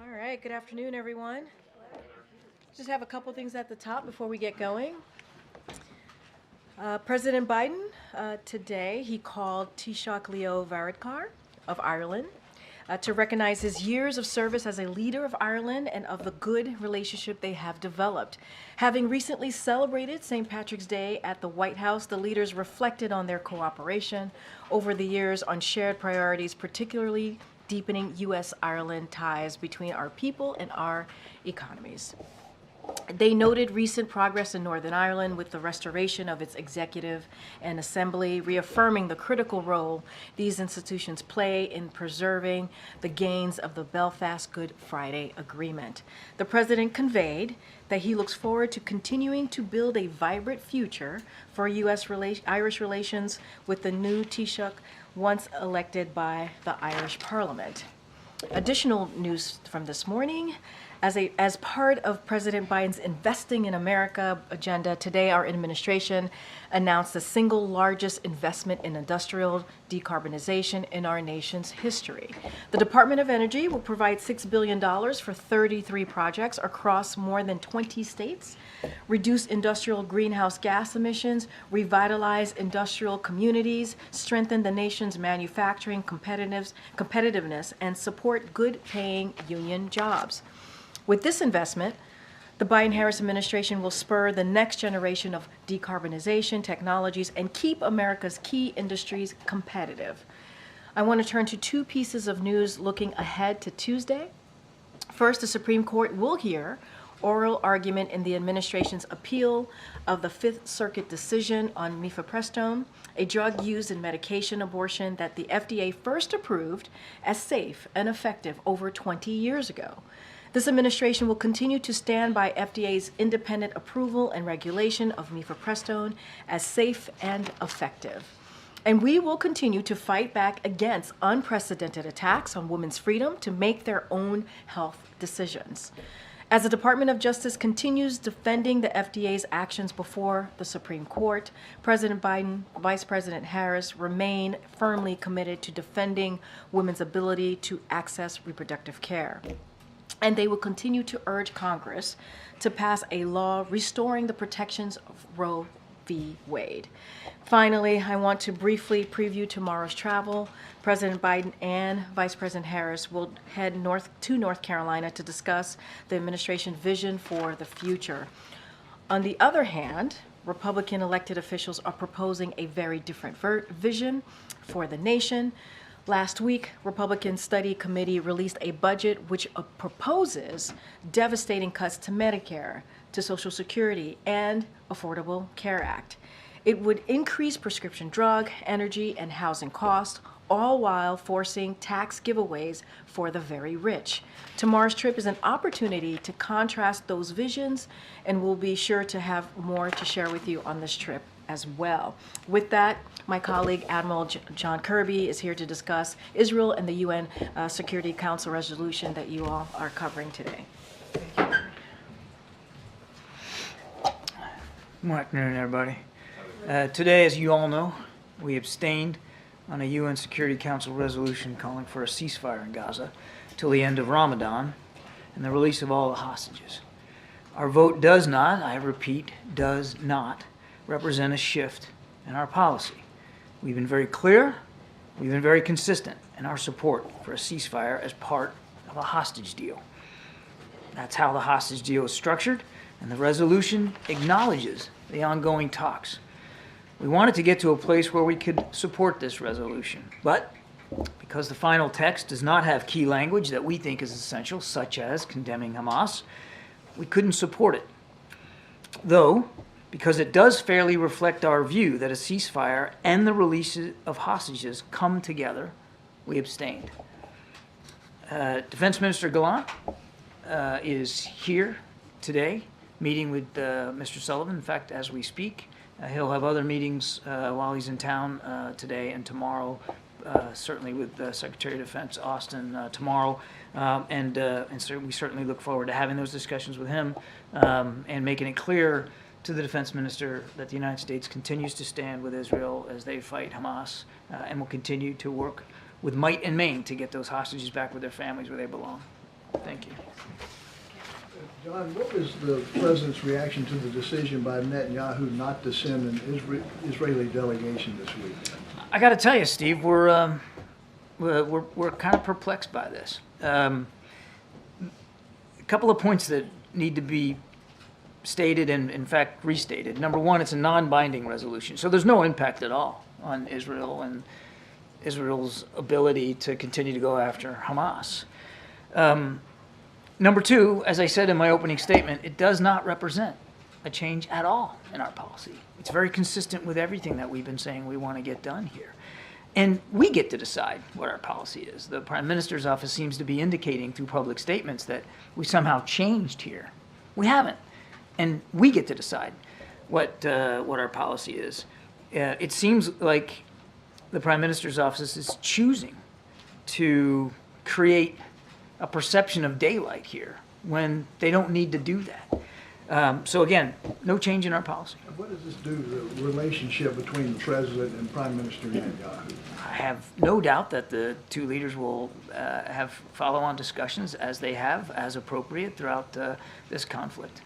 All right, good afternoon, everyone. Just have a couple things at the top before we get going. President Biden, today, he called Taoiseach Leo Varadkar of Ireland to recognize his years of service as a leader of Ireland and of the good relationship they have developed. Having recently celebrated St. Patrick's Day at the White House, the leaders reflected on their cooperation over the years on shared priorities, particularly deepening U.S.-Ireland ties between our people and our economies. They noted recent progress in Northern Ireland with the restoration of its executive and assembly, reaffirming the critical role these institutions play in preserving the gains of the Belfast Good Friday Agreement. The president conveyed that he looks forward to continuing to build a vibrant future for U.S.-Irish relations with the new Taoiseach once elected by the Irish Parliament. Additional news from this morning. As part of President Biden's Investing in America agenda, today our administration announced the single largest investment in industrial decarbonization in our nation's history. The Department of Energy will provide $6 billion for 33 projects across more than 20 states, reduce industrial greenhouse gas emissions, revitalize industrial communities, strengthen the nation's manufacturing competitiveness, and support good-paying union jobs. With this investment, the Biden-Harris administration will spur the next generation of decarbonization technologies and keep America's key industries competitive. I want to turn to two pieces of news looking ahead to Tuesday. First, the Supreme Court will hear oral argument in the administration's appeal of the Fifth Circuit decision on mifepristone, a drug used in medication abortion that the FDA first approved as safe and effective over 20 years ago. This administration will continue to stand by FDA's independent approval and regulation of mifepristone as safe and effective. And we will continue to fight back against unprecedented attacks on women's freedom to make their own health decisions. As the Department of Justice continues defending the FDA's actions before the Supreme Court, President Biden, Vice President Harris remain firmly committed to defending women's ability to access reproductive care. And they will continue to urge Congress to pass a law restoring the protections of Roe v. Wade. Finally, I want to briefly preview tomorrow's travel. President Biden and Vice President Harris will head to North Carolina to discuss the administration's vision for the future. On the other hand, Republican elected officials are proposing a very different vision for the nation. Last week, Republican Study Committee released a budget which proposes devastating cuts to Medicare, to Social Security, and Affordable Care Act. It would increase prescription drug, energy, and housing costs, all while forcing tax giveaways for the very rich. Tomorrow's trip is an opportunity to contrast those visions, and we'll be sure to have more to share with you on this trip as well. With that, my colleague Admiral John Kirby is here to discuss Israel and the UN Security Council resolution that you all are covering today. Good afternoon, everybody. Today, as you all know, we abstained on a UN Security Council resolution calling for a ceasefire in Gaza till the end of Ramadan and the release of all the hostages. Our vote does not, I repeat, does not represent a shift in our policy. We've been very clear, we've been very consistent in our support for a ceasefire as part of a hostage deal. That's how the hostage deal is structured, and the resolution acknowledges the ongoing talks. We wanted to get to a place where we could support this resolution, but because the final text does not have key language that we think is essential, such as condemning Hamas, we couldn't support it. Though, because it does fairly reflect our view that a ceasefire and the release of hostages come together, we abstained. Defense Minister Gallant is here today, meeting with Mr. Sullivan. In fact, as we speak, he'll have other meetings while he's in town today and tomorrow, certainly with Secretary of Defense Austin tomorrow. And so we certainly look forward to having those discussions with him and making it clear to the defense minister that the United States continues to stand with Israel as they fight Hamas and will continue to work with might and main to get those hostages back with their families where they belong. Thank you. John, what was the president's reaction to the decision by Netanyahu not to send an Israeli delegation this week? I got to tell you, Steve, we're kind of perplexed by this. A couple of points that need to be stated and, in fact, restated. Number one, it's a non-binding resolution, so there's no impact at all on Israel and Israel's ability to continue to go after Hamas. Number two, as I said in my opening statement, it does not represent a change at all in our policy. It's very consistent with everything that we've been saying we want to get done here. And we get to decide what our policy is. The Prime Minister's office seems to be indicating through public statements that we somehow changed here. We haven't. And we get to decide what our policy is. It seems like the Prime Minister's office is choosing to create a perception of daylight here when they don't need to do that. So again, no change in our policy. What does this do to the relationship between the president and Prime Minister Netanyahu? I have no doubt that the two leaders will have follow-on discussions as they have, as appropriate, throughout this conflict.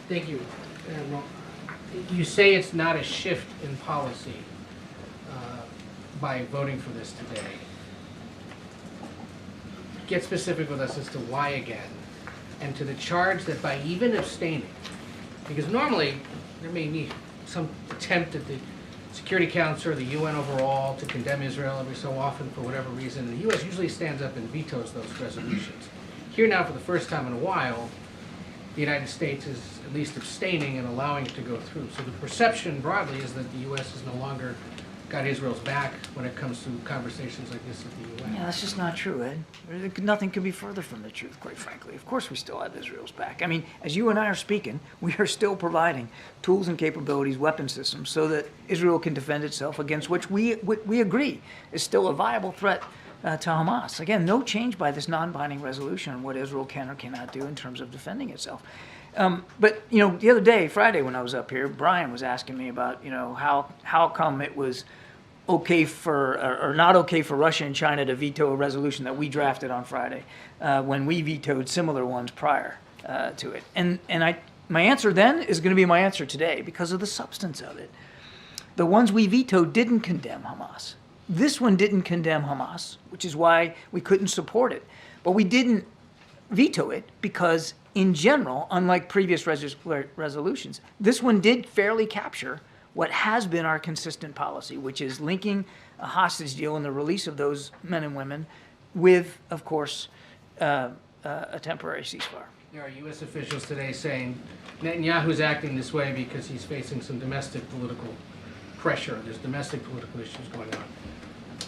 Thank you. You say it's not a shift in policy by voting for this today. Get specific with us as to why again, and to the charge that by even abstaining, because normally there may be some attempt at the Security Council or the UN overall to condemn Israel every so often for whatever reason, and the U.S. usually stands up and vetoes those resolutions. Here now, for the first time in a while, the United States is at least abstaining and allowing it to go through. So the perception broadly is that the U.S. has no longer got Israel's back when it comes to conversations like this at the UN. Yeah, that's just not true, Ed. Nothing could be further from the truth, quite frankly. Of course we still have Israel's back. I mean, as you and I are speaking, we are still providing tools and capabilities, weapon systems, so that Israel can defend itself against which we agree is still a viable threat to Hamas. Again, no change by this non-binding resolution on what Israel can or cannot do in terms of defending itself. But, you know, the other day, Friday, when I was up here, Brian was asking me about, you know, how come it was okay for, or not okay for Russia and China to veto a resolution that we drafted on Friday when we vetoed similar ones prior to it. And my answer then is going to be my answer today because of the substance of it. The ones we vetoed didn't condemn Hamas. This one didn't condemn Hamas, which is why we couldn't support it. But we didn't veto it because, in general, unlike previous resolutions, this one did fairly capture what has been our consistent policy, which is linking a hostage deal and the release of those men and women with, of course, a temporary ceasefire. There are U.S. officials today saying Netanyahu's acting this way because he's facing some domestic political pressure. There's domestic political issues going on.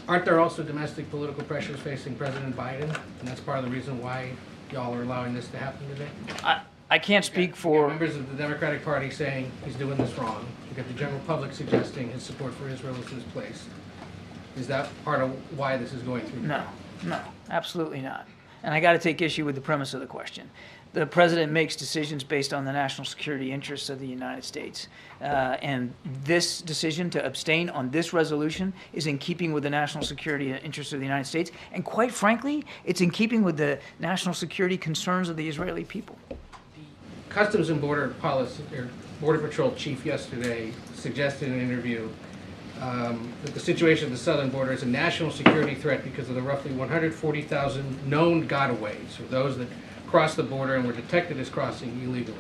Aren't there also domestic political pressures facing President Biden? And that's part of the reason why y'all are allowing this to happen today? I can't speak for... members of the Democratic Party saying he's doing this wrong. You got the general public suggesting his support for Israel is misplaced. Is that part of why this is going through? No, absolutely not. And I got to take issue with the premise of the question. The president makes decisions based on the national security interests of the United States. And this decision to abstain on this resolution is in keeping with the national security interests of the United States. And quite frankly, it's in keeping with the national security concerns of the Israeli people. Customs and Border Policy, or Border Patrol chief yesterday suggested in an interview that the situation at the southern border is a national security threat because of the roughly 140,000 known gotaways, or those that crossed the border and were detected as crossing illegally.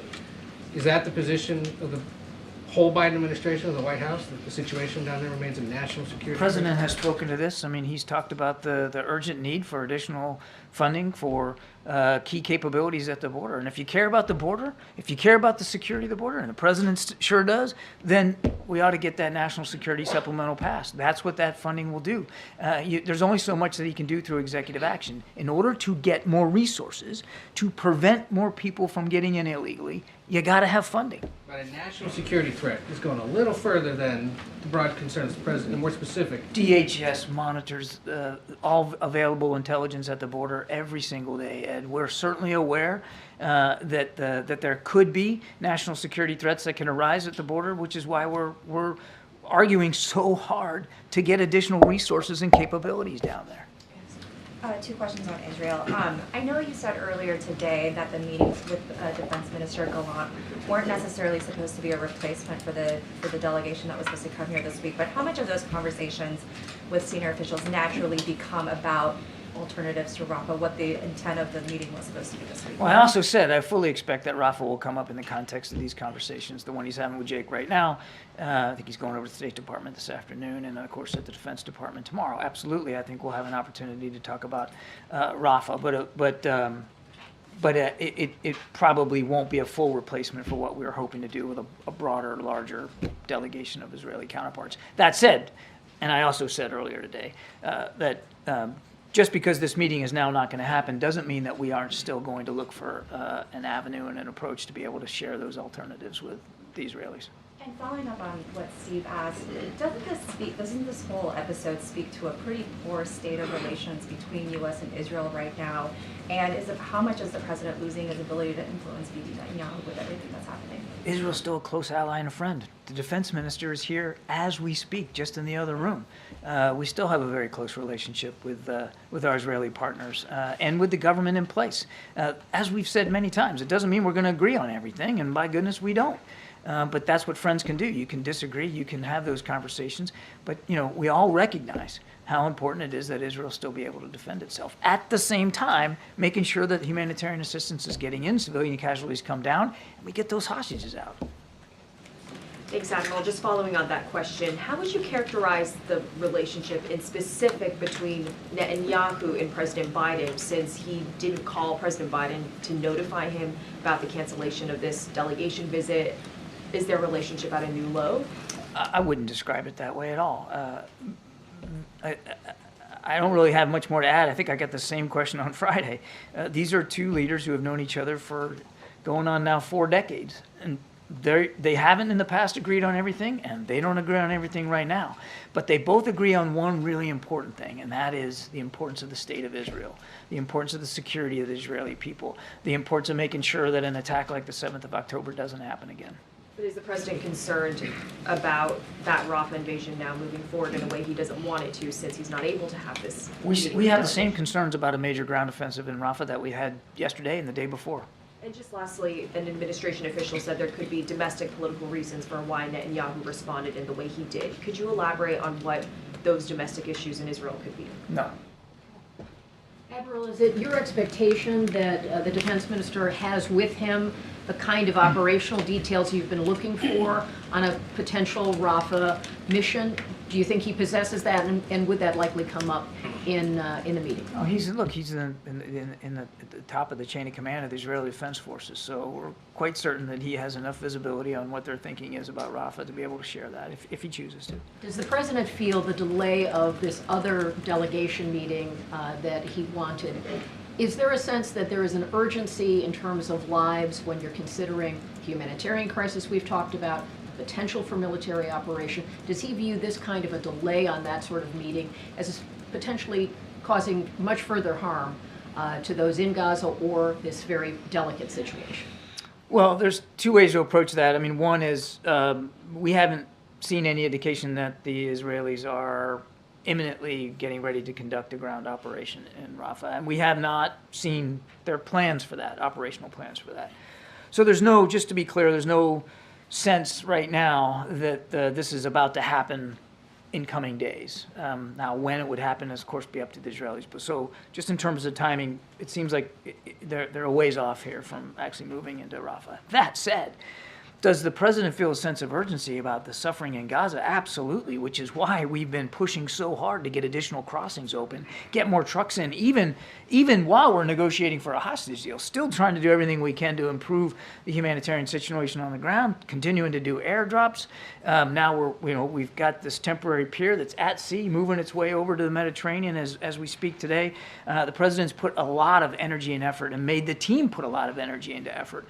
Is that the position of the whole Biden administration, of the White House, that the situation down there remains a national security The president threat? has spoken to this. I mean, he's talked about the urgent need for additional funding for key capabilities at the border. And if you care about the border, if you care about the security of the border, and the president sure does, then we ought to get that national security supplemental passed. That's what that funding will do. There's only so much that he can do through executive action. In order to get more resources, to prevent more people from getting in illegally, you got to have funding. But a national security threat is going a little further than the broad concerns of the president, and more specific. DHS monitors all available intelligence at the border every single day, and we're certainly aware that there could be national security threats that can arise at the border, which is why we're arguing so hard to get additional resources and capabilities down there. Two questions on Israel. I know you said earlier today that the meetings with Defense Minister Gallant weren't necessarily supposed to be a replacement for the delegation that was supposed to come here this week, but how much of those conversations with senior officials naturally become about alternatives to Rafah, what the intent of the meeting was supposed to be this week? Well, I also said I fully expect that Rafah will come up in the context of these conversations. The one he's having with Jake right now, I think he's going over to the State Department this afternoon, and of course at the Defense Department tomorrow. Absolutely, I think we'll have an opportunity to talk about Rafah, but it probably won't be a full replacement for what we were hoping to do with a broader, larger delegation of Israeli counterparts. That said, and I also said earlier today that just because this meeting is now not going to happen doesn't mean that we aren't still going to look for an avenue and an approach to be able to share those alternatives with the Israelis. And following up on what Steve asked, doesn't this whole episode speak to a pretty poor state of relations between U.S. and Israel right now? And how much is the president losing his ability to influence Bibi Netanyahu with everything that's happening? Israel's still a close ally and a friend. The defense minister is here as we speak, just in the other room. We still have a very close relationship with our Israeli partners and with the government in place. As we've said many times, it doesn't mean we're going to agree on everything, and by goodness, we don't. But that's what friends can do. You can disagree, you can have those conversations, but we all recognize how important it is that Israel still be able to defend itself. At the same time, making sure that humanitarian assistance is getting in, civilian casualties come down, and we get those hostages out. Thanks, Admiral. Just following on that question, how would you characterize the relationship in specific between Netanyahu and President Biden, since he didn't call President Biden to notify him about the cancellation of this delegation visit? Is their relationship at a new low? I wouldn't describe it that way at all. I don't really have much more to add. I think I got the same question on Friday. These are two leaders who have known each other for going on now 4 decades. And they haven't in the past agreed on everything, and they don't agree on everything right now. But they both agree on one really important thing, and that is the importance of the state of Israel, the importance of the security of the Israeli people, the importance of making sure that an attack like the 7th of October doesn't happen again. But is the president concerned about that Rafah invasion now moving forward in a way he doesn't want it to, since he's not able to have this? We have the same concerns about a major ground offensive in Rafah that we had yesterday and the day before. And just lastly, an administration official said there could be domestic political reasons for why Netanyahu responded in the way he did. Could you elaborate on what those domestic issues in Israel could be? No. Admiral, is it your expectation that the defense minister has with him the kind of operational details you've been looking for on a potential Rafah mission? Do you think he possesses that, and would that likely come up in the meeting? Oh, he's at the top of the chain of command of the Israeli Defense Forces, so we're quite certain that he has enough visibility on what their thinking is about Rafah to be able to share that if he chooses to. Does the president feel the delay of this other delegation meeting that he wanted? Is there a sense that there is an urgency in terms of lives when you're considering the humanitarian crisis we've talked about, the potential for military operation? Does he view this kind of a delay on that sort of meeting as potentially causing much further harm to those in Gaza or this very delicate situation? Well, there's 2 ways to approach that. I mean, one is we haven't seen any indication that the Israelis are imminently getting ready to conduct a ground operation in Rafah, and we have not seen their plans for that, operational plans for that. So there's no, just to be clear, there's no sense right now that this is about to happen in coming days. Now, when it would happen is, of course, be up to the Israelis. But so, just in terms of timing, it seems like they're a ways off here from actually moving into Rafah. That said, does the president feel a sense of urgency about the suffering in Gaza? Absolutely, which is why we've been pushing so hard to get additional crossings open, get more trucks in, even while we're negotiating for a hostage deal, still trying to do everything we can to improve the humanitarian situation on the ground, continuing to do airdrops. Now we've got this temporary pier that's at sea, moving its way over to the Mediterranean as we speak today. The president's put a lot of energy and effort, and made the team put a lot of energy into effort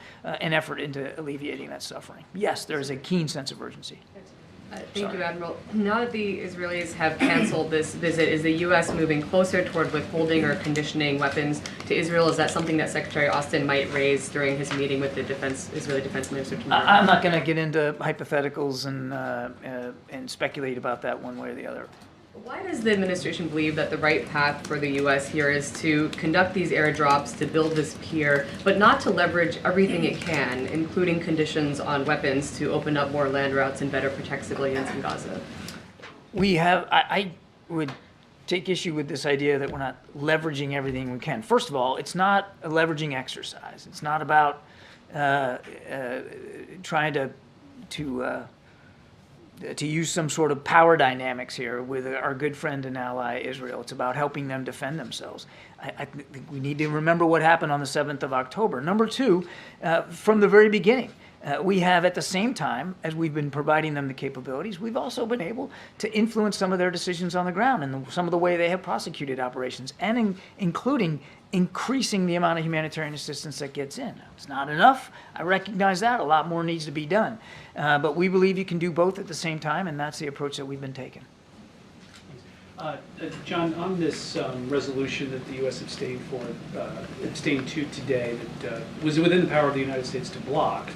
into alleviating that suffering. Yes, there is a keen sense of urgency. Thank you, Admiral. Now that the Israelis have canceled this visit, is the U.S. moving closer toward withholding or conditioning weapons to Israel? Is that something that Secretary Austin might raise during his meeting with the Israeli Defense Minister tomorrow? I'm not going to get into hypotheticals and speculate about that one way or the other. Why does the administration believe that the right path for the U.S. here is to conduct these airdrops, to build this pier, but not to leverage everything it can, including conditions on weapons, to open up more land routes and better protect civilians in Gaza? I would take issue with this idea that we're not leveraging everything we can. First of all, it's not a leveraging exercise. It's not about trying to use some sort of power dynamics here with our good friend and ally Israel. It's about helping them defend themselves. I think we need to remember what happened on the 7th of October. Number two, from the very beginning, we have, at the same time as we've been providing them the capabilities, we've also been able to influence some of their decisions on the ground and some of the way they have prosecuted operations, and including increasing the amount of humanitarian assistance that gets in. It's not enough. I recognize that. A lot more needs to be done. But we believe you can do both at the same time, and that's the approach that we've been taking. John, on this resolution that the U.S. abstained to today, that was within the power of the United States to block,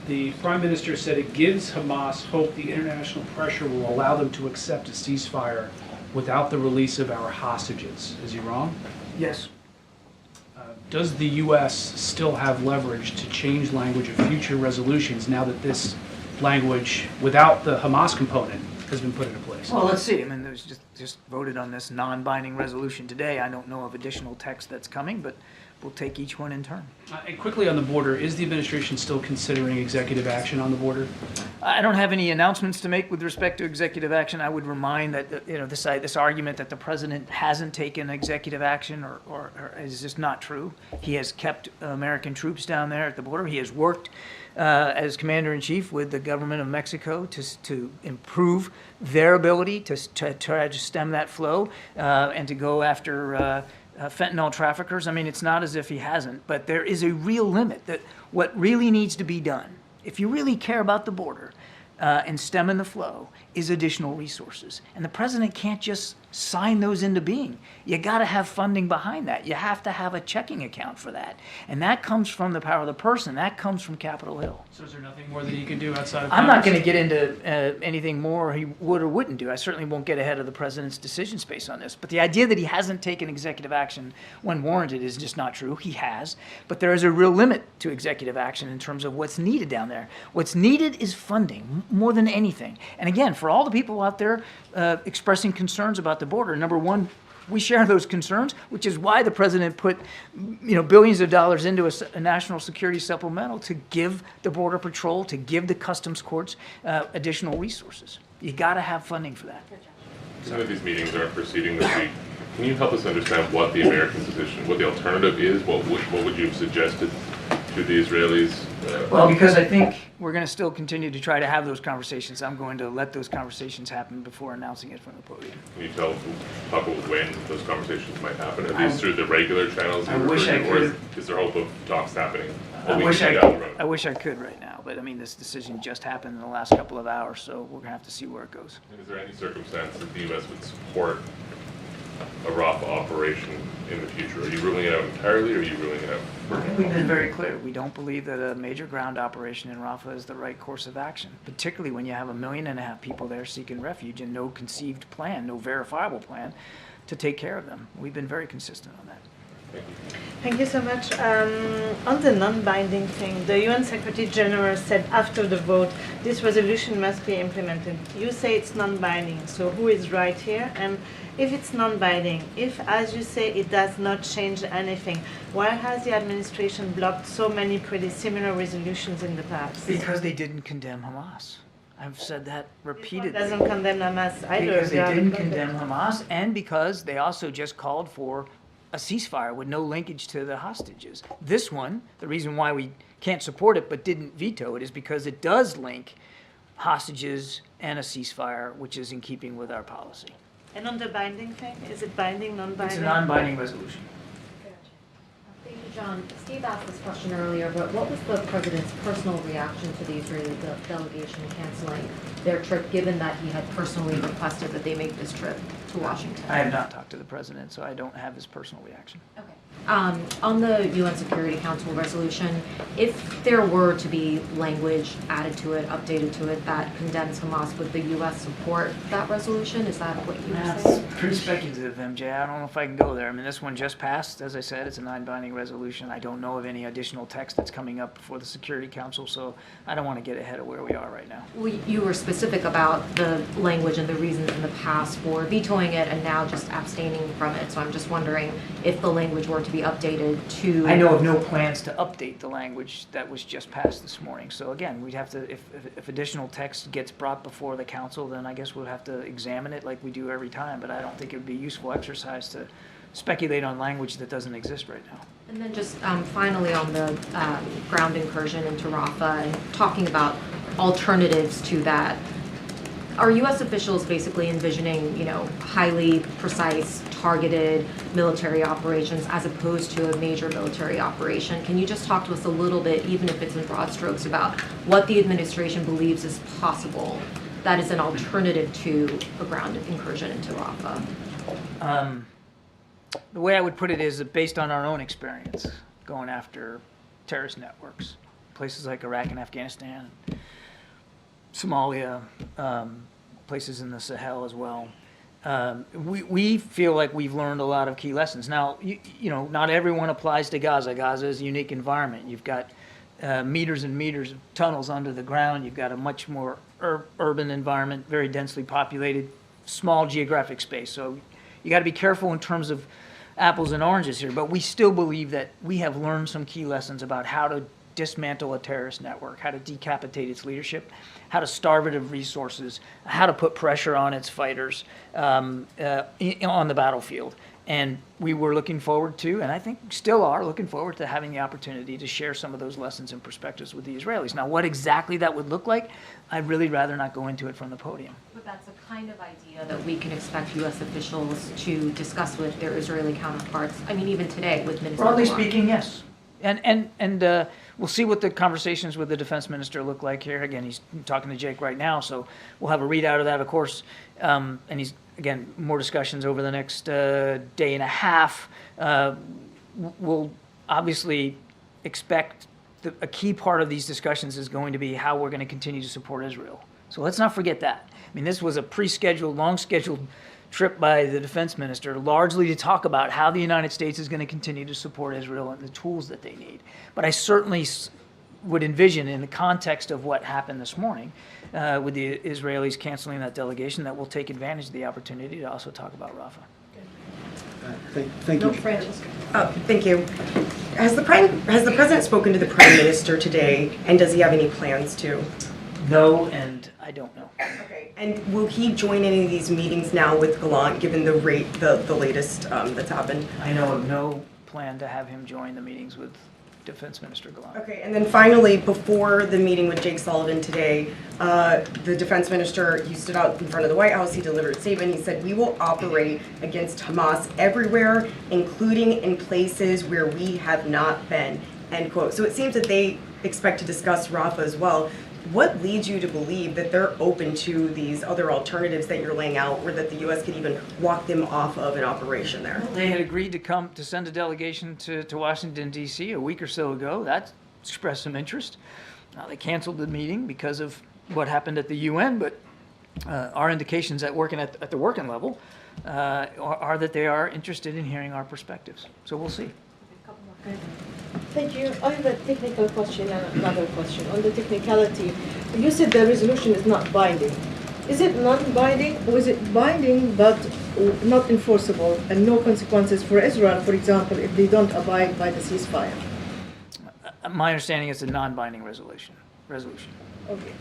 the Prime Minister said it gives Hamas hope the international pressure will allow them to accept a ceasefire without the release of our hostages. Is he wrong? Yes. Does the U.S. still have leverage to change language of future resolutions now that this language, without the Hamas component, has been put into place? Well, let's see. I mean, there's just voted on this non-binding resolution today. I don't know of additional text that's coming, but we'll take each one in turn. And quickly on the border, is the administration still considering executive action on the border? I don't have any announcements to make with respect to executive action. I would remind that this argument that the president hasn't taken executive action or is just not true. He has kept American troops down there at the border. He has worked as commander-in-chief with the government of Mexico to improve their ability to try to stem that flow and to go after fentanyl traffickers. I mean, it's not as if he hasn't, but there is a real limit. That what really needs to be done, if you really care about the border and stemming the flow, is additional resources. And the president can't just sign those into being. You got to have funding behind that. You have to have a checking account for that. And that comes from the power of the person. That comes from Capitol Hill. So is there nothing more that he can do outside of I'm not Congress? going to get into anything more he would or wouldn't do. I certainly won't get ahead of the president's decision space on this. But the idea that he hasn't taken executive action when warranted is just not true. He has. But there is a real limit to executive action in terms of what's needed down there. What's needed is funding more than anything. And again, for all the people out there expressing concerns about the border, number one, we share those concerns, which is why the president put billions of dollars into a national security supplemental to give the Border Patrol, to give the customs courts additional resources. You got to have funding for that. Some of these meetings aren't proceeding this week. Can you help us understand what the American position, what the alternative is? What would you have suggested to the Israelis? Well, because I think we're going to still continue to try to have those conversations. I'm going to let those conversations happen before announcing it from the podium. Can you talk about when those conversations might happen? Are these through the regular channels? I wish I could. Or is there hope of talks happening? I wish I could right now, but I mean, this decision just happened in the last couple of hours, so we're going to have to see where it goes. And is there any circumstance that the U.S. would support a Rafah operation in the future? Are you ruling it out entirely, or are you ruling it out? We've been very clear. We don't believe that a major ground operation in Rafah is the right course of action, particularly when you have 1.5 million people there seeking refuge and no conceived plan, no verifiable plan to take care of them. We've been very consistent on that. Thank you so much. On the non-binding thing, the UN Secretary General said after the vote, this resolution must be implemented. You say it's non-binding, so who is right here? And if it's non-binding, if, as you say, it does not change anything, why has the administration blocked so many pretty similar resolutions in the past? Because they didn't condemn Hamas. I've said that repeatedly. It doesn't condemn Hamas either. Because they didn't condemn Hamas, and because they also just called for a ceasefire with no linkage to the hostages. This one, the reason why we can't support it but didn't veto it is because it does link hostages and a ceasefire, which is in keeping with our policy. And on the binding thing, is it binding, non-binding? It's a non-binding resolution. Thank you, John. Steve asked this question earlier, but what was the president's personal reaction to the Israeli delegation canceling their trip, given that he had personally requested that they make this trip to Washington? I have not talked to the president, so I don't have his personal reaction. Okay. On the UN Security Council resolution, if there were to be language added to it, updated to it, that condemns Hamas, would the U.S. support that resolution? Is that what you were That's saying? pretty speculative, MJ. I don't know if I can go there. I mean, this one just passed. As I said, it's a non-binding resolution. I don't know of any additional text that's coming up before the Security Council, so I don't want to get ahead of where we are right now. Well, you were specific about the language and the reasons in the past for vetoing it and now just abstaining from it. So I'm just wondering if the language were to be updated to... I know of no plans to update the language that was just passed this morning. So again, we'd have to, if additional text gets brought before the council, then I guess we'll have to examine it like we do every time. But I don't think it would be a useful exercise to speculate on language that doesn't exist right now. And then just finally on the ground incursion into Rafah and talking about alternatives to that, are U.S. officials basically envisioning, highly precise, targeted military operations as opposed to a major military operation? Can you just talk to us a little bit, even if it's in broad strokes, about what the administration believes is possible that is an alternative to a ground incursion into Rafah? The way I would put it is that based on our own experience going after terrorist networks, places like Iraq and Afghanistan, Somalia, places in the Sahel as well, we feel like we've learned a lot of key lessons. Now, not everyone applies to Gaza. Gaza is a unique environment. You've got meters and meters of tunnels under the ground. You've got a much more urban environment, very densely populated, small geographic space. So you got to be careful in terms of apples and oranges here. But we still believe that we have learned some key lessons about how to dismantle a terrorist network, how to decapitate its leadership, how to starve it of resources, how to put pressure on its fighters on the battlefield. And we were looking forward to, and I think still are looking forward to having the opportunity to share some of those lessons and perspectives with the Israelis. Now, what exactly that would look like, I'd really rather not go into it from the podium. But that's a kind of idea that we can expect U.S. officials to discuss with their Israeli counterparts. I mean, even today with Minister Broadly Galan. speaking, yes. And we'll see what the conversations with the defense minister look like here. Again, he's talking to Jake right now, so we'll have a readout of that, of course. And he's, again, more discussions over the next day and a half. We'll obviously expect a key part of these discussions is going to be how we're going to continue to support Israel. So let's not forget that. I mean, this was a pre-scheduled, long-scheduled trip by the defense minister, largely to talk about how the United States is going to continue to support Israel and the tools that they need. But I certainly would envision, in the context of what happened this morning, with the Israelis canceling that delegation, that we'll take advantage of the opportunity to also talk about Rafah. Thank you. Thank you. Has the president spoken to the prime minister today, and does he have any plans to? No, and I don't know. Okay. And will he join any of these meetings now with Gallant, given the latest that's happened? I know of no plan to have him join the meetings with Defense Minister Gallant. Okay, and then finally, before the meeting with Jake Sullivan today, the defense minister, he stood out in front of the White House, he delivered a statement, he said, "We will operate against Hamas everywhere, including in places where we have not been," end quote. So it seems that they expect to discuss Rafah as well. What leads you to believe that they're open to these other alternatives that you're laying out, or that the U.S. could even walk them off of an operation there? They had agreed to send a delegation to Washington, D.C. a week or so ago. That expressed some interest. They canceled the meeting because of what happened at the UN, but our indications at the working level are that they are interested in hearing our perspectives. So we'll see. Thank you. I have a technical question and another question. On the technicality, you said the resolution is not binding. Is it non-binding, or is it binding but not enforceable and no consequences for Israel, for example, if they don't abide by the ceasefire? My understanding is a non-binding resolution. Okay.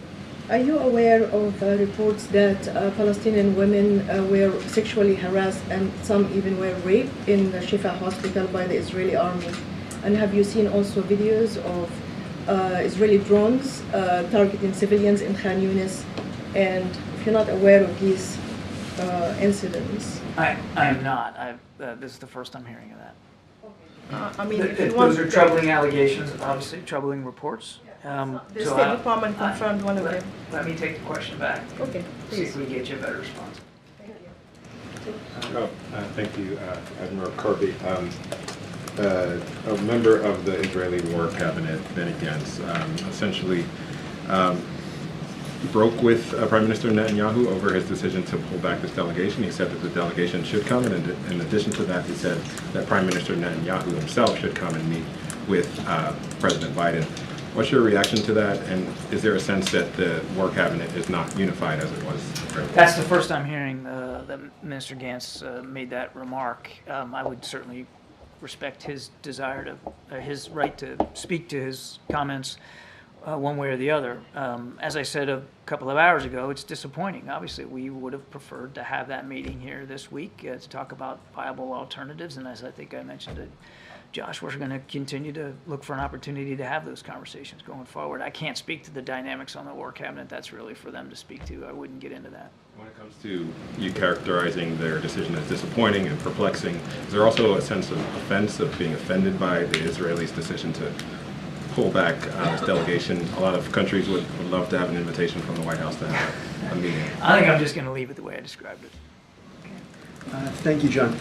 Are you aware of reports that Palestinian women were sexually harassed and some even were raped in the Shifa hospital by the Israeli army? And have you seen also videos of Israeli drones targeting civilians in Khan Yunis? And if you're not aware of these incidents? I am not. This is the first I'm hearing of that. I mean, Those are troubling allegations, obviously, troubling reports. the State Department confirmed one of them. Let me take the question back. Okay, See if please. we can get you a better response. Thank you, Admiral Kirby. a member of the Israeli War Cabinet, Benny Gantz, essentially broke with Prime Minister Netanyahu over his decision to pull back this delegation. He said that the delegation should come, and in addition to that, he said that Prime Minister Netanyahu himself should come and meet with President Biden. What's your reaction to that, and is there a sense that the War Cabinet is not unified as it was? That's the first I'm hearing that Minister Gantz made that remark. I would certainly respect his desire to, his right to speak to his comments one way or the other. As I said a couple of hours ago, it's disappointing. Obviously, we would have preferred to have that meeting here this week to talk about viable alternatives, and as I think I mentioned to Josh, we're going to continue to look for an opportunity to have those conversations going forward. I can't speak to the dynamics on the War Cabinet. That's really for them to speak to. I wouldn't get into that. When it comes to you characterizing their decision as disappointing and perplexing, is there also a sense of offense, of being offended by the Israelis' decision to pull back this delegation? A lot of countries would love to have an invitation from the White House to have a meeting. I think I'm just going to leave it the way I described it. Thank you, John.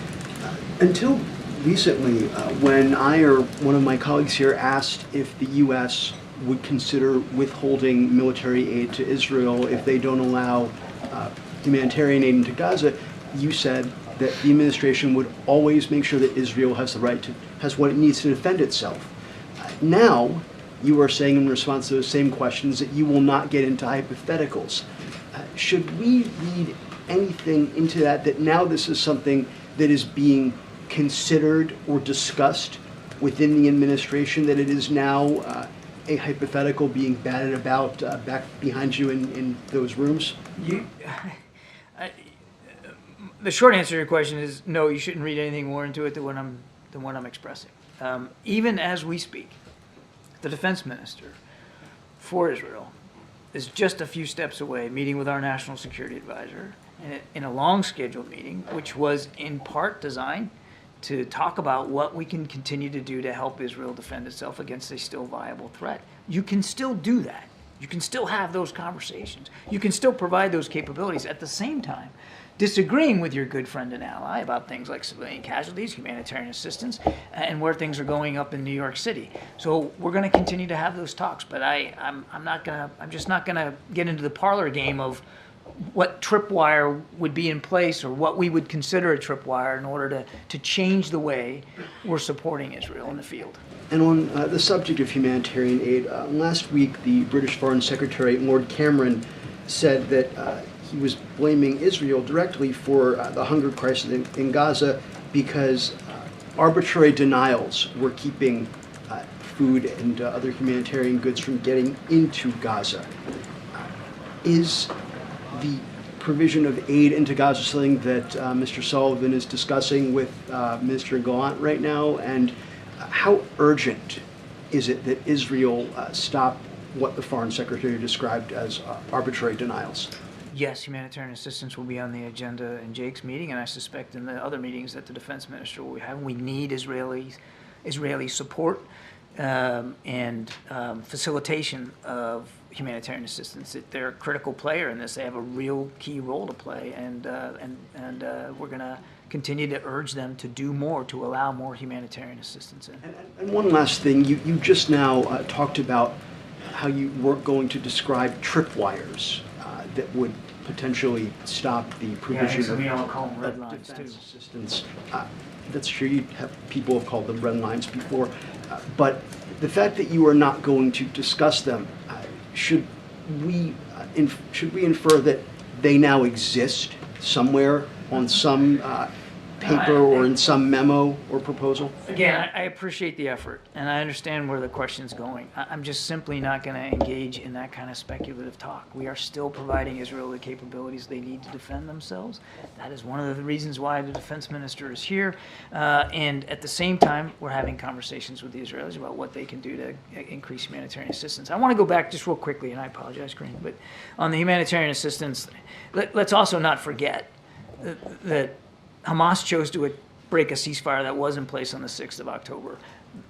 Until recently, when I or one of my colleagues here asked if the U.S. would consider withholding military aid to Israel if they don't allow humanitarian aid into Gaza, you said that the administration would always make sure that Israel has the right to, has what it needs to defend itself. Now, you are saying in response to those same questions that you will not get into hypotheticals. Should we read anything into that now this is something that is being considered or discussed within the administration, that it is now a hypothetical being batted about back behind you in those rooms? The short answer to your question is no, you shouldn't read anything more into it than what I'm expressing. Even as we speak, the defense minister for Israel is just a few steps away, meeting with our national security advisor in a long scheduled meeting, which was in part designed to talk about what we can continue to do to help Israel defend itself against a still viable threat. You can still do that. You can still have those conversations. You can still provide those capabilities at the same time, disagreeing with your good friend and ally about things like civilian casualties, humanitarian assistance, and where things are going up in New York City. So we're going to continue to have those talks, but I'm just not going to get into the parlor game of what tripwire would be in place or what we would consider a tripwire in order to change the way we're supporting Israel in the field. And on the subject of humanitarian aid, last week the British Foreign Secretary, Lord Cameron, said that he was blaming Israel directly for the hunger crisis in Gaza because arbitrary denials were keeping food and other humanitarian goods from getting into Gaza. Is the provision of aid into Gaza something that Mr. Sullivan is discussing with Minister Gallant right now? And how urgent is it that Israel stop what the Foreign Secretary described as arbitrary denials? Yes, humanitarian assistance will be on the agenda in Jake's meeting, and I suspect in the other meetings that the defense minister will have. We need Israeli support and facilitation of humanitarian assistance. They're a critical player in this. They have a real key role to play, and we're going to continue to urge them to do more, to allow more humanitarian assistance in. And one last thing, you just now talked about how you weren't going to describe tripwires that would potentially stop the provision of defense assistance. That's true, you have people have called them red lines before, but the fact that you are not going to discuss them, should we infer that they now exist somewhere on some paper or in some memo or proposal? Again, I appreciate the effort, and I understand where the question's going. I'm just simply not going to engage in that kind of speculative talk. We are still providing Israel the capabilities they need to defend themselves. That is one of the reasons why the defense minister is here. And at the same time, we're having conversations with the Israelis about what they can do to increase humanitarian assistance. I want to go back just real quickly, and I apologize, Karine, but on the humanitarian assistance, let's also not forget that Hamas chose to break a ceasefire that was in place on the 6th of October.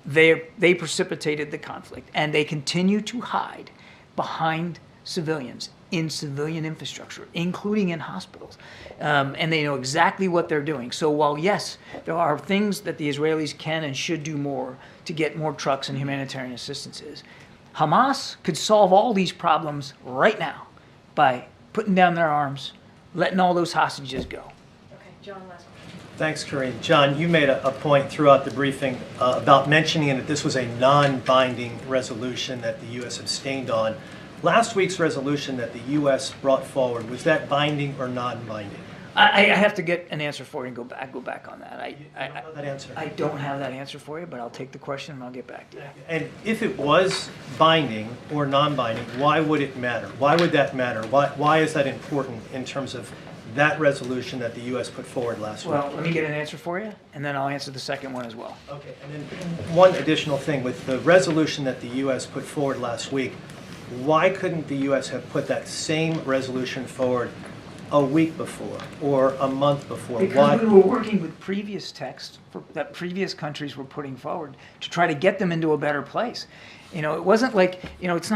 They precipitated the conflict, and they continue to hide behind civilians in civilian infrastructure, including in hospitals. And they know exactly what they're doing. So while, yes, there are things that the Israelis can and should do more to get more trucks and humanitarian assistances, Hamas could solve all these problems right now by putting down their arms, letting all those hostages go. Okay, John, last question. Thanks, Karine. John, you made a point throughout the briefing about mentioning that this was a non-binding resolution that the U.S. abstained on. Last week's resolution that the U.S. brought forward, was that binding or non-binding? I have to get an answer for you and go back on that. You don't know that answer? I don't have that answer for you, but I'll take the question and I'll get back to you. And if it was binding or non-binding, why would it matter? Why would that matter? Why is that important in terms of that resolution that the U.S. put forward last week? Well, let me get an answer for you, and then I'll answer the second one as well. Okay, and then one additional thing. With the resolution that the U.S. put forward last week, why couldn't the U.S. have put that same resolution forward a week before or a month before? Because we were working with previous texts that previous countries were putting forward to try to get them into a better place. You know, it wasn't like, you know, it's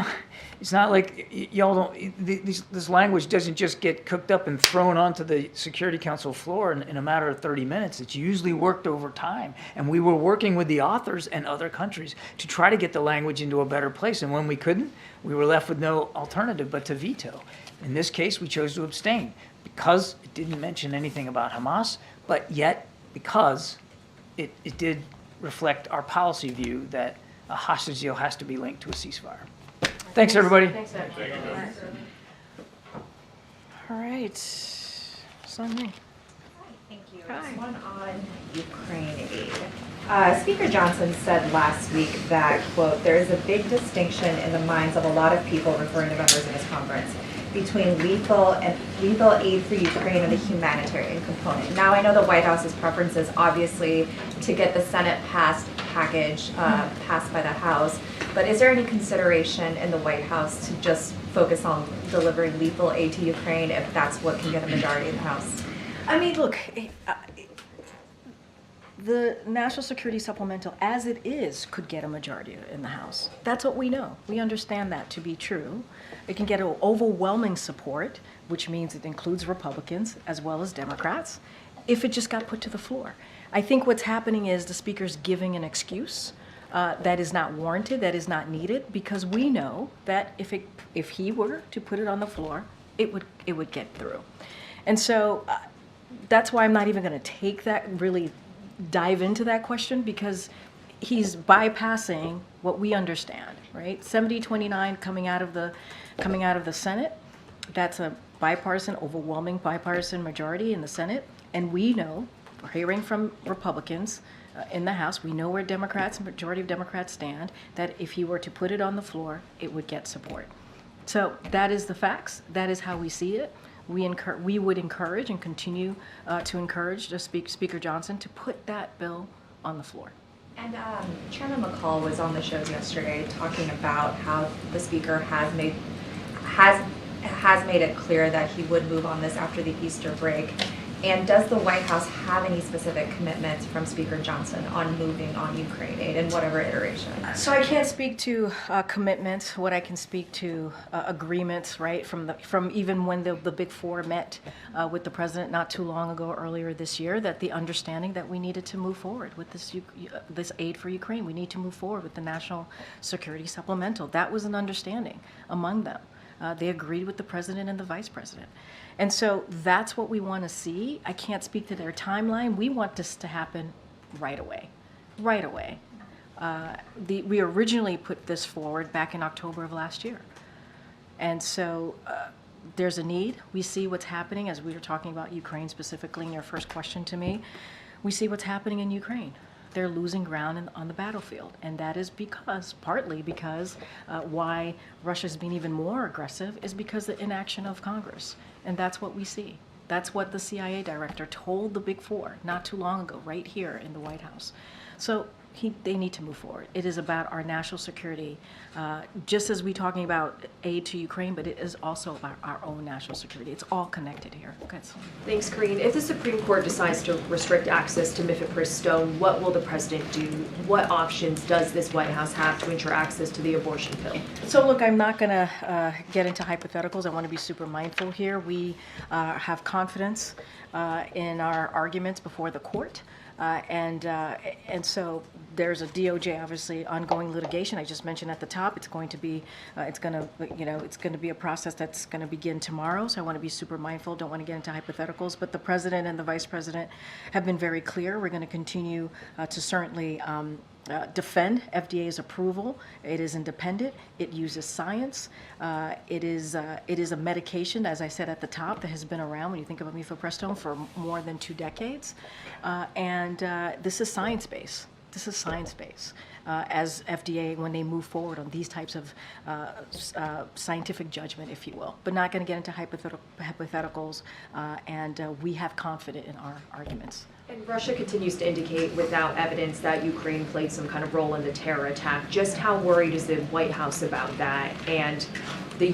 not like y'all don't, this language doesn't just get cooked up and thrown onto the Security Council floor in a matter of 30 minutes. It's usually worked over time. And we were working with the authors and other countries to try to get the language into a better place. And when we couldn't, we were left with no alternative but to veto. In this case, we chose to abstain because it didn't mention anything about Hamas, but yet because it did reflect our policy view that a hostage deal has to be linked to a ceasefire. Thanks, everybody. Thanks, Ed. Thank you, John. All right. Sonny. Thank you. Hi. There's one on Ukraine aid. Speaker Johnson said last week that, quote, there is a big distinction in the minds of a lot of people, referring to members in his conference, between lethal aid for Ukraine and the humanitarian component. Now, I know the White House's preference is obviously to get the Senate package passed by the House, but is there any consideration in the White House to just focus on delivering lethal aid to Ukraine if that's what can get a majority in the House? I mean, look, the National Security Supplemental, as it is, could get a majority in the House. That's what we know. We understand that to be true. It can get overwhelming support, which means it includes Republicans as well as Democrats, if it just got put to the floor. I think what's happening is the Speaker's giving an excuse that is not warranted, that is not needed, because we know that if he were to put it on the floor, it would get through. And so that's why I'm not even going to take that, really dive into that question, because he's bypassing what we understand, right? 70-29 coming out of the Senate. That's a bipartisan, overwhelming bipartisan majority in the Senate. And we know, we're hearing from Republicans in the House, we know where majority of Democrats stand, that if he were to put it on the floor, it would get support. So that is the facts. That is how we see it. We would encourage and continue to encourage Speaker Johnson to put that bill on the floor. And Chairman McCall was on the show yesterday talking about how the Speaker has made it clear that he would move on this after the Easter break. And does the White House have any specific commitments from Speaker Johnson on moving on Ukraine aid in whatever iteration? So I can't speak to commitments. What I can speak to agreements, right, from even when the Big Four met with the president not too long ago, earlier this year, that the understanding that we needed to move forward with this aid for Ukraine. We need to move forward with the National Security Supplemental. That was an understanding among them. They agreed with the president and the vice president. And so that's what we want to see. I can't speak to their timeline. We want this to happen right away, right away. We originally put this forward back in October of last year. And so there's a need. We see what's happening, as we were talking about Ukraine specifically in your first question to me. We see what's happening in Ukraine. They're losing ground on the battlefield. And that is partly because why Russia's been even more aggressive is because of the inaction of Congress. And that's what we see. That's what the CIA director told the Big Four not too long ago, right here in the White House. So they need to move forward. It is about our national security, just as we're talking about aid to Ukraine, but it is also about our own national security. It's all connected here. Okay. Thanks, Karine. If the Supreme Court decides to restrict access to mifepristone, what will the president do? What options does this White House have to ensure access to the abortion pill? So look, I'm not going to get into hypotheticals. I want to be super mindful here. We have confidence in our arguments before the court. And so there's a DOJ, obviously, ongoing litigation. I just mentioned at the top, it's going to be a process that's going to begin tomorrow. So I want to be super mindful. Don't want to get into hypotheticals. But the president and the vice president have been very clear. We're going to continue to certainly defend FDA's approval. It is independent. It uses science. It is a medication, as I said at the top, that has been around when you think about mifepristone for more than 2 decades. And this is science-based. This is science-based. As FDA, when they move forward on these types of scientific judgment, if you will, but not going to get into hypotheticals, and we have confidence in our arguments. And Russia continues to indicate without evidence that Ukraine played some kind of role in the terror attack. Just how worried is the White House about that and the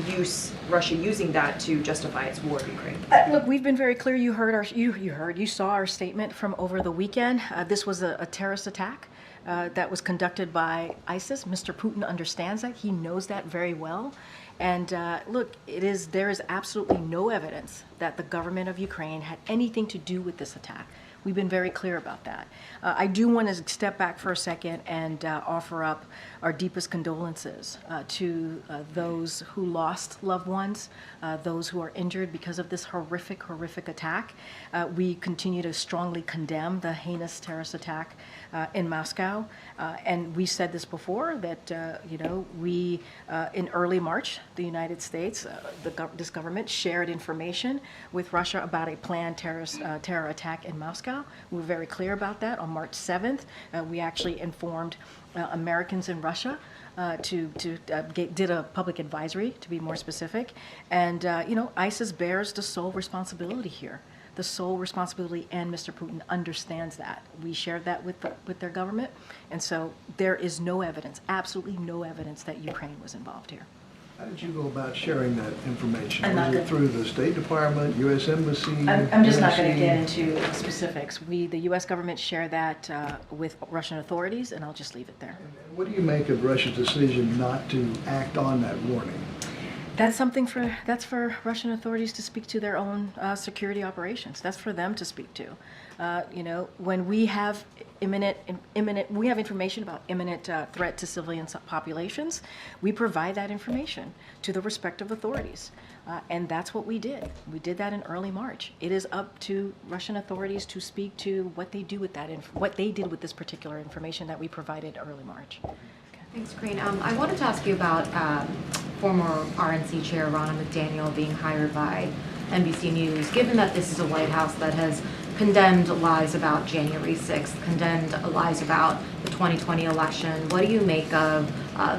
Russia using that to justify its war in Ukraine? Look, we've been very clear. You saw our statement from over the weekend. This was a terrorist attack that was conducted by ISIS. Mr. Putin understands that. He knows that very well. And look, there is absolutely no evidence that the government of Ukraine had anything to do with this attack. We've been very clear about that. I do want to step back for a second and offer up our deepest condolences to those who lost loved ones, those who are injured because of this horrific attack. We continue to strongly condemn the heinous terrorist attack in Moscow. And we said this before, that we, in early March, the United States, this government shared information with Russia about a planned terror attack in Moscow. We were very clear about that. On March 7th, we actually informed Americans in Russia did a public advisory, to be more specific. And, ISIS bears the sole responsibility here. The sole responsibility, and Mr. Putin understands that. We shared that with their government. And so there is no evidence, absolutely no evidence, that Ukraine was involved here. How did you go about sharing that information? I'm Was it through the State Department, U.S. Embassy? I'm just not going to get into specifics. The U.S. government shared that with Russian authorities, and I'll just leave it there. What do you make of Russia's decision not to act on that warning? That's for Russian authorities to speak to their own security operations. That's for them to speak to. When we have we have information about imminent threat to civilian populations, we provide that information to the respective authorities. And that's what we did. We did that in early March. It is up to Russian authorities to speak to what they do with that, what they did with this particular information that we provided early March. Thanks, Karine. I wanted to ask you about former RNC Chair Ronna McDaniel being hired by NBC News. Given that this is a White House that has condemned lies about January 6th, condemned lies about the 2020 election, what do you make of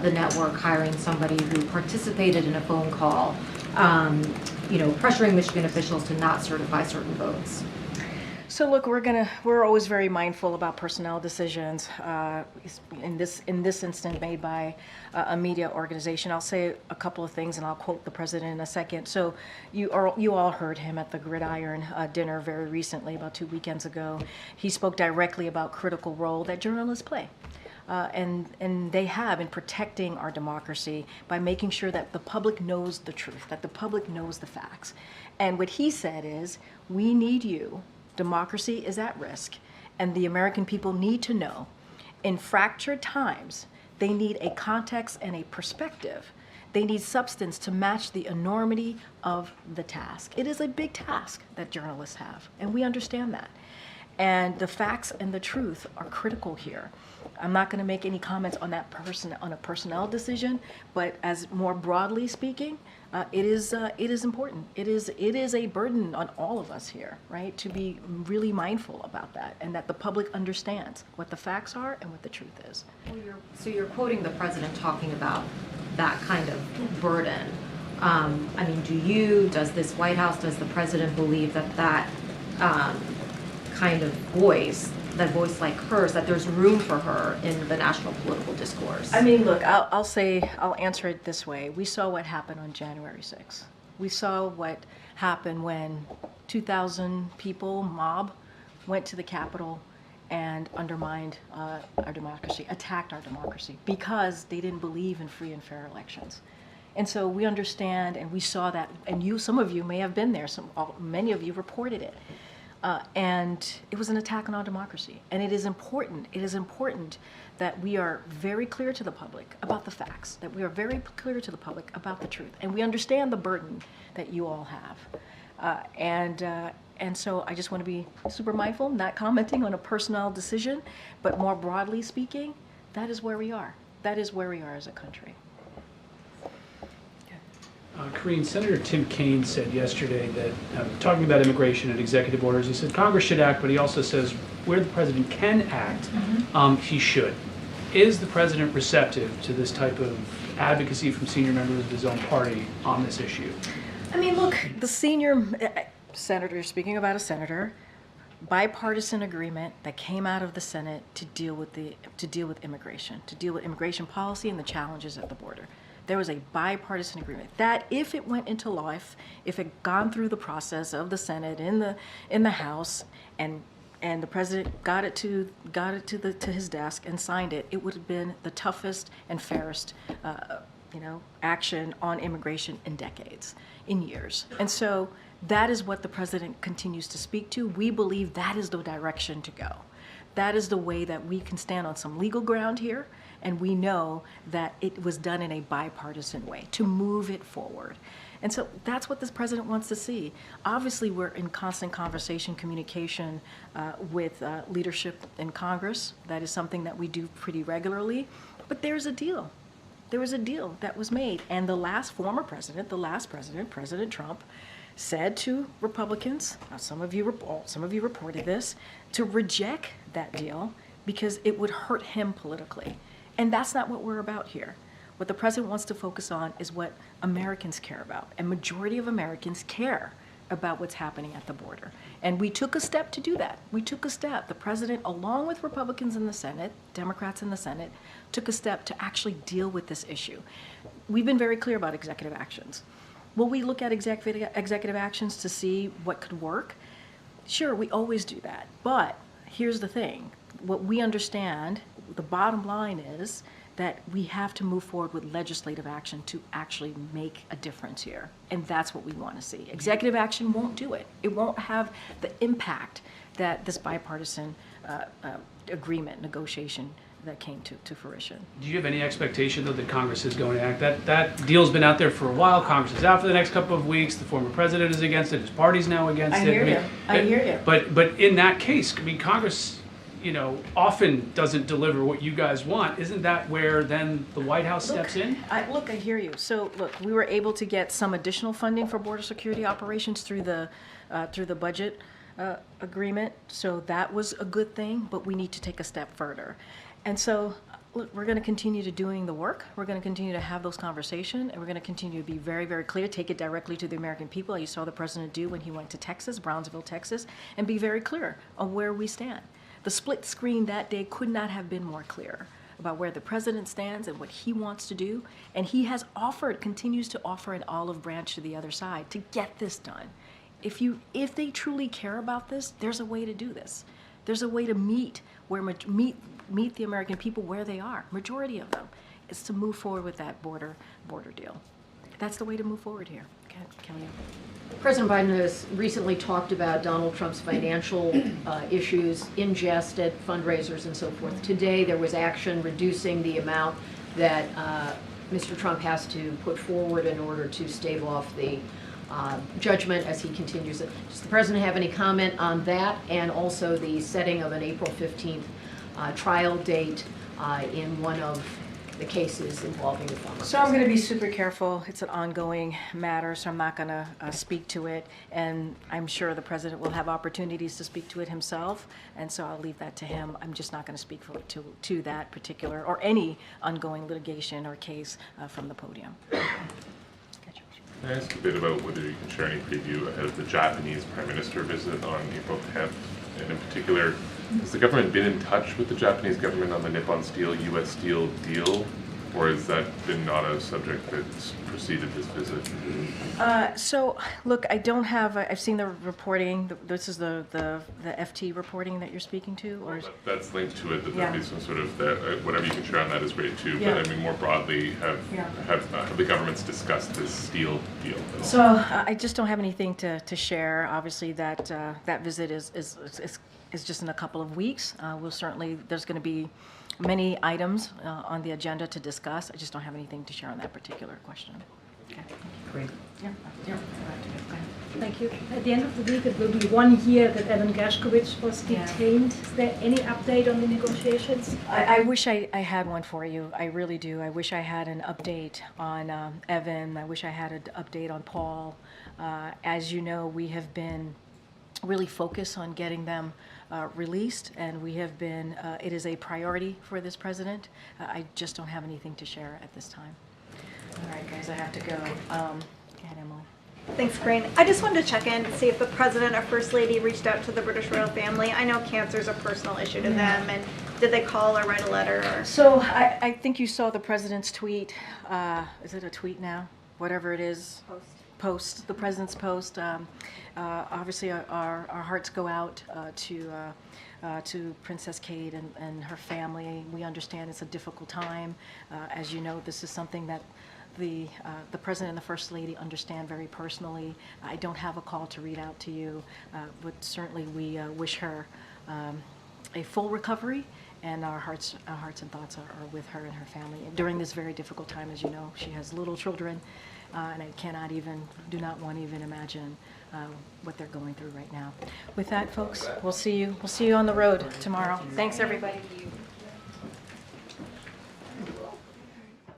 the network hiring somebody who participated in a phone call, pressuring Michigan officials to not certify certain votes? So look, we're always very mindful about personnel decisions. In this instance, made by a media organization. I'll say a couple of things, and I'll quote the president in a second. So you all heard him at the Gridiron dinner very recently, about 2 weekends ago. He spoke directly about critical role that journalists play. And they have in protecting our democracy by making sure that the public knows the truth, that the public knows the facts. And what he said is, we need you. Democracy is at risk, and the American people need to know. In fractured times, they need a context and a perspective. They need substance to match the enormity of the task. It is a big task that journalists have, and we understand that. And the facts and the truth are critical here. I'm not going to make any comments on on a personnel decision, but as more broadly speaking, it is important. It is a burden on all of us here, right, to be really mindful about that, and that the public understands what the facts are and what the truth is. So you're quoting the president talking about that kind of burden. Does this White House, does the president believe that kind of voice that voice like hers, that there's room for her in the national political discourse? I mean, look, I'll answer it this way. We saw what happened on January 6th. We saw what happened when 2,000 people, mob, went to the Capitol and undermined our democracy, attacked our democracy, because they didn't believe in free and fair elections. And so we understand, and we saw that, and some of you may have been there, many of you reported it. And it was an attack on our democracy. And it is important that we are very clear to the public about the facts, that we are very clear to the public about the truth. And we understand the burden that you all have. And so I just want to be super mindful, not commenting on a personnel decision, but more broadly speaking, that is where we are. That is where we are as a country. Karine, Senator Tim Kaine said yesterday that, talking about immigration and executive orders, he said Congress should act, but he also says where the president can act, he should. Is the president receptive to this type of advocacy from senior members of his own party on this issue? I mean, look, the senior senator, speaking about a senator, bipartisan agreement that came out of the Senate to deal with immigration policy and the challenges at the border. There was a bipartisan agreement that if it went into life, if it gone through the process of the Senate in the House, and the president got it to his desk and signed it, it would have been the toughest and fairest action on immigration in decades, in years. And so that is what the president continues to speak to. We believe that is the direction to go. That is the way that we can stand on some legal ground here. And we know that it was done in a bipartisan way to move it forward. And so that's what this president wants to see. Obviously, we're in constant conversation, communication with leadership in Congress. That is something that we do pretty regularly. But there's a deal. There was a deal that was made. And the last president, President Trump, said to Republicans, some of you reported this, to reject that deal because it would hurt him politically. And that's not what we're about here. What the president wants to focus on is what Americans care about. And majority of Americans care about what's happening at the border. And we took a step to do that. We took a step. The president, along with Republicans in the Senate, Democrats in the Senate, took a step to actually deal with this issue. We've been very clear about executive actions. Will we look at executive actions to see what could work? Sure, we always do that. But here's the thing. What we understand, the bottom line is that we have to move forward with legislative action to actually make a difference here. And that's what we want to see. Executive action won't do it. It won't have the impact that this bipartisan agreement, negotiation that came to fruition. Do you have any expectation, though, that Congress is going to act? That deal's been out there for a while. Congress is out for the next couple of weeks. The former president is against it. His party's now against it. I hear you. But in that case, I mean, Congress, often doesn't deliver what you guys want. Isn't that where then the White House steps in? I hear you. So look, we were able to get some additional funding for border security operations through the budget agreement. So that was a good thing, but we need to take a step further. And so, look, we're going to continue to doing the work. We're going to continue to have those conversations, and we're going to continue to be very, very clear, take it directly to the American people, as you saw the president do when he went to Texas, Brownsville, Texas, and be very clear on where we stand. The split screen that day could not have been more clear about where the president stands and what he wants to do. And he has continues to offer an olive branch to the other side to get this done. If they truly care about this, there's a way to do this. There's a way to meet the American people where they are. Majority of them is to move forward with that border deal. That's the way to move forward here. Kelly. President Biden has recently talked about Donald Trump's financial issues, ingest at fundraisers and so forth. Today there was action reducing the amount that Mr. Trump has to put forward in order to stave off the judgment as he continues it. Does the president have any comment on that, and also the setting of an April 15th trial date in one of the cases involving the former So I'm going to be super careful. It's an ongoing matter, so I'm not going to speak to it. And I'm sure the president will have opportunities to speak to it himself, and so I'll leave that to him. I'm just not going to speak to that particular or any ongoing litigation or case from the podium. Can I ask a bit about whether you can share any preview ahead of the Japanese Prime Minister visit on April 10th? And in particular, Has the government been in touch with the Japanese government on the Nippon Steel, U.S. Steel deal? Or has that been not a subject that's preceded this visit? So, look, I don't have, I've seen the reporting, this is the FT reporting that you're speaking to, or? That's linked to it, that Yeah. there be some sort of, whatever you can share on that is great too. Yeah. But I mean, more broadly, have the governments discussed this steel deal at all? So I just don't have anything to share. Obviously, that visit is just in a couple of weeks. We'll certainly, there's going to be many items on the agenda to discuss. I just don't have anything to share on that particular question. Okay. Great. Yeah. Thank you. At the end of the week, it will be 1 year that Evan Gershkovich was detained. Is there any update on the negotiations? I wish I had one for you. I really do. I wish I had an update on Evan. I wish I had an update on Paul. As you know, we have been really focused on getting them released, and we have been, it is a priority for this president. I just don't have anything to share at this time. All right, guys, I have to go. Go ahead, Emily. Thanks, Karine. I just wanted to check in to see if the President or First Lady reached out to the British royal family. I know cancer is a personal issue to them, and did they call or write a letter? Or? So I think you saw the President's tweet. Is it a tweet now? Whatever it is. Post. The President's post. Obviously, our hearts go out to Princess Kate and her family. We understand it's a difficult time. As you know, this is something that the President and the First Lady understand very personally. I don't have a call to read out to you, but certainly we wish her a full recovery, and our hearts and thoughts are with her and her family during this very difficult time. As you know, she has little children, and I do not want to even imagine what they're going through right now. With that, folks, we'll see you on the road tomorrow. Thanks, everybody.